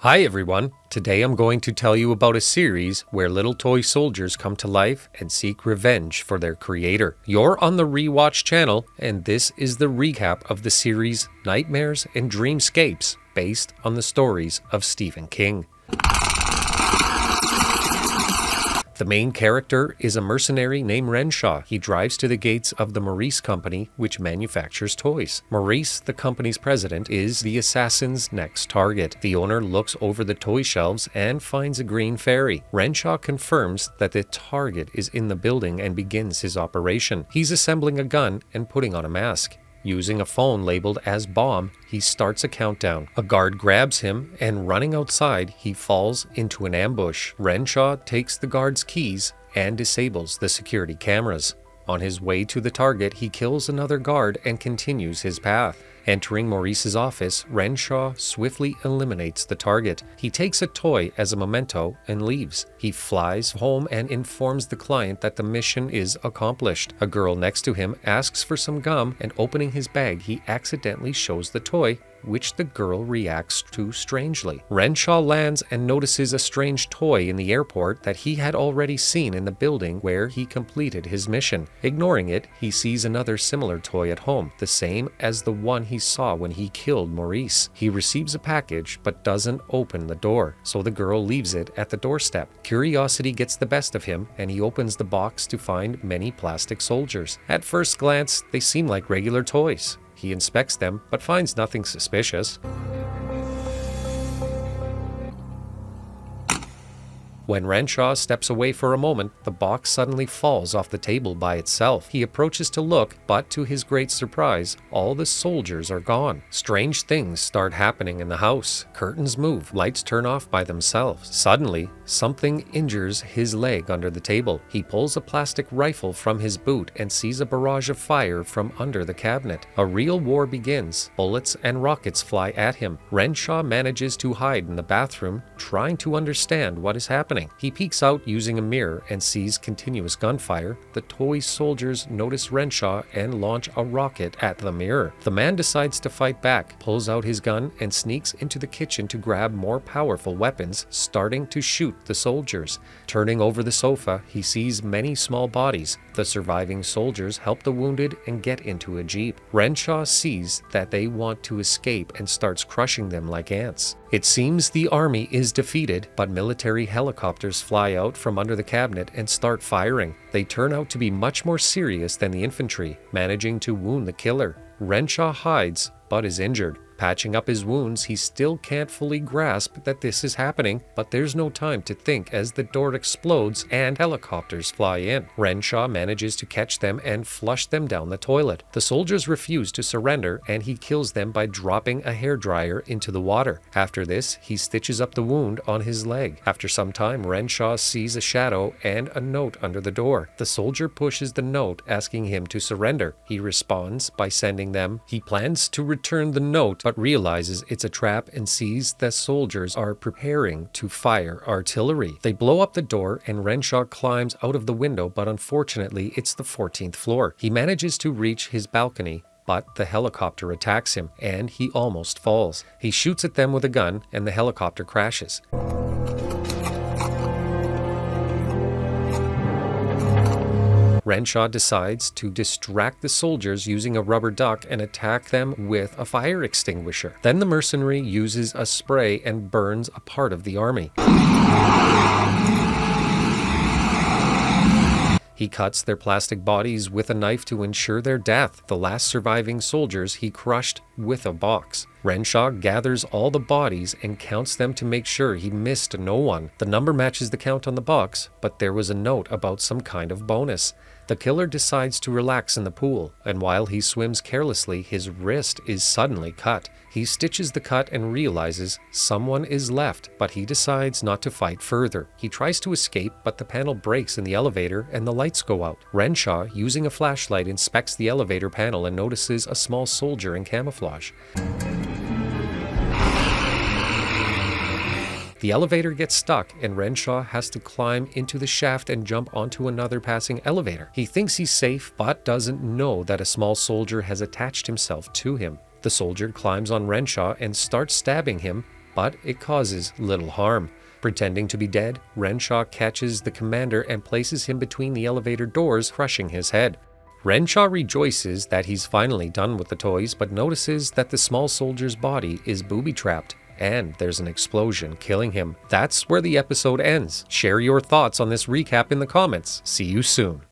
Hi everyone, today I'm going to tell you about a series where little toy soldiers come to life and seek revenge for their creator. You're on the Rewatch channel, and this is the recap of the series Nightmares and Dreamscapes, based on the stories of Stephen King. The main character is a mercenary named Renshaw. He drives to the gates of the Maurice company, which manufactures toys. Maurice, the company's president, is the assassin's next target. The owner looks over the toy shelves and finds a green fairy. Renshaw confirms that the target is in the building and begins his operation. He's assembling a gun and putting on a mask. Using a phone labeled as bomb, he starts a countdown. A guard grabs him, and running outside, he falls into an ambush. Renshaw takes the guard's keys and disables the security cameras. On his way to the target, he kills another guard and continues his path. Entering Maurice's office, Renshaw swiftly eliminates the target. He takes a toy as a memento and leaves. He flies home and informs the client that the mission is accomplished. A girl next to him asks for some gum, and opening his bag, he accidentally shows the toy, which the girl reacts to strangely. Renshaw lands and notices a strange toy in the airport that he had already seen in the building where he completed his mission. Ignoring it, he sees another similar toy at home, the same as the one he saw when he killed Maurice. He receives a package but doesn't open the door, so the girl leaves it at the doorstep. Curiosity gets the best of him, and he opens the box to find many plastic soldiers. At first glance, they seem like regular toys. He inspects them, but finds nothing suspicious. When Renshaw steps away for a moment, the box suddenly falls off the table by itself. He approaches to look, but to his great surprise, all the soldiers are gone. Strange things start happening in the house. Curtains move, lights turn off by themselves. Suddenly, something injures his leg under the table. He pulls a plastic rifle from his boot and sees a barrage of fire from under the cabinet. A real war begins. Bullets and rockets fly at him. Renshaw manages to hide in the bathroom, trying to understand what is happening. He peeks out using a mirror and sees continuous gunfire. The toy soldiers notice Renshaw and launch a rocket at the mirror. The man decides to fight back, pulls out his gun, and sneaks into the kitchen to grab more powerful weapons, starting to shoot the soldiers. Turning over the sofa, he sees many small bodies. The surviving soldiers help the wounded and get into a jeep. Renshaw sees that they want to escape and starts crushing them like ants. It seems the army is defeated, but military helicopters fly out from under the cabinet and start firing. They turn out to be much more serious than the infantry, managing to wound the killer. Renshaw hides, but is injured. Patching up his wounds, he still can't fully grasp that this is happening, but there's no time to think as the door explodes and helicopters fly in. Renshaw manages to catch them and flush them down the toilet. The soldiers refuse to surrender, and he kills them by dropping a hairdryer into the water. After this, he stitches up the wound on his leg. After some time, Renshaw sees a shadow and a note under the door. The soldier pushes the note, asking him to surrender. He responds by sending them. He plans to return the note, but realizes it's a trap and sees the soldiers are preparing to fire artillery. They blow up the door, and Renshaw climbs out of the window, but unfortunately it's the 14th floor. He manages to reach his balcony, but the helicopter attacks him and he almost falls. He shoots at them with a gun and the helicopter crashes. Renshaw decides to distract the soldiers using a rubber duck and attack them with a fire extinguisher. Then the mercenary uses a spray and burns a part of the army. He cuts their plastic bodies with a knife to ensure their death. The last surviving soldiers he crushed with a box. Renshaw gathers all the bodies and counts them to make sure he missed no one. The number matches the count on the box, but there was a note about some kind of bonus. The killer decides to relax in the pool, and while he swims carelessly, his wrist is suddenly cut. He stitches the cut and realizes someone is left, but he decides not to fight further. He tries to escape, but the panel breaks in the elevator and the lights go out. Renshaw, using a flashlight, inspects the elevator panel and notices a small soldier in camouflage. The elevator gets stuck, and Renshaw has to climb into the shaft and jump onto another passing elevator. He thinks he's safe, but doesn't know that a small soldier has attached himself to him. The soldier climbs on Renshaw and starts stabbing him, but it causes little harm. Pretending to be dead, Renshaw catches the commander and places him between the elevator doors, crushing his head. Renshaw rejoices that he's finally done with the toys, but notices that the small soldier's body is booby-trapped, and there's an explosion killing him. That's where the episode ends. Share your thoughts on this recap in the comments. See you soon.